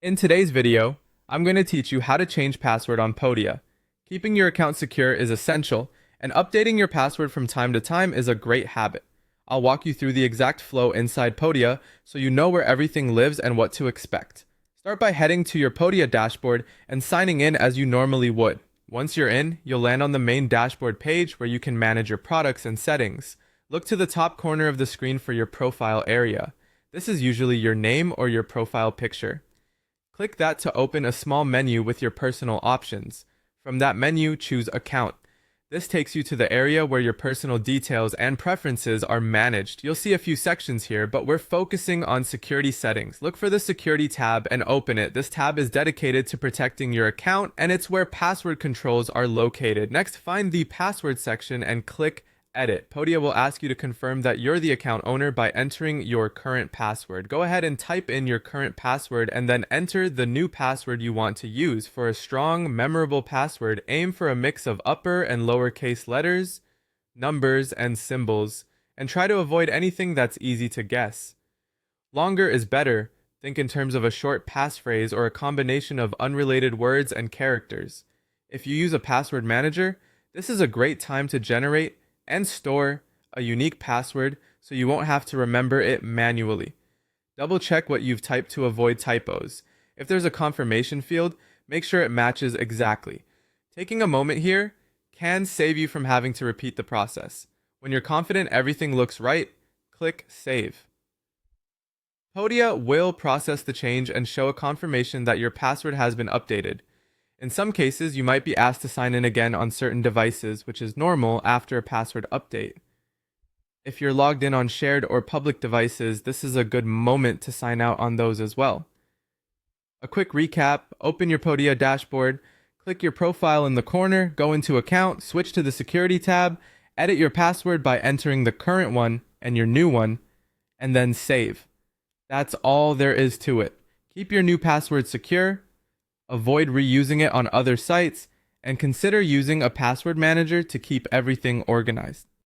In today's video, I'm going to teach you how to change password on Podia. Keeping your account secure is essential, and updating your password from time to time is a great habit. I'll walk you through the exact flow inside Podia so you know where everything lives and what to expect. Start by heading to your Podia dashboard and signing in as you normally would. Once you're in, you'll land on the main dashboard page where you can manage your products and settings. Look to the top corner of the screen for your profile area. This is usually your name or your profile picture. Click that to open a small menu with your personal options. From that menu, choose Account. This takes you to the area where your personal details and preferences are managed. You'll see a few sections here, but we're focusing on security settings. Look for the Security tab and open it. This tab is dedicated to protecting your account, and it's where password controls are located. Next, find the Password section and click Edit. Podia will ask you to confirm that you're the account owner by entering your current password. Go ahead and type in your current password and then enter the new password you want to use. For a strong, memorable password, aim for a mix of upper and lowercase letters, numbers, and symbols, and try to avoid anything that's easy to guess. Longer is better. Think in terms of a short passphrase or a combination of unrelated words and characters. If you use a password manager, this is a great time to generate and store a unique password so you won't have to remember it manually. Double check what you've typed to avoid typos. If there's a confirmation field, make sure it matches exactly. Taking a moment here can save you from having to repeat the process. When you're confident everything looks right, click Save. Podia will process the change and show a confirmation that your password has been updated. In some cases, you might be asked to sign in again on certain devices, which is normal after a password update. If you're logged in on shared or public devices, this is a good moment to sign out on those as well. A quick recap: open your Podia dashboard, click your profile in the corner, go into Account, switch to the Security tab, edit your password by entering the current one and your new one, and then save. That's all there is to it. Keep your new password secure, avoid reusing it on other sites, and consider using a password manager to keep everything organized.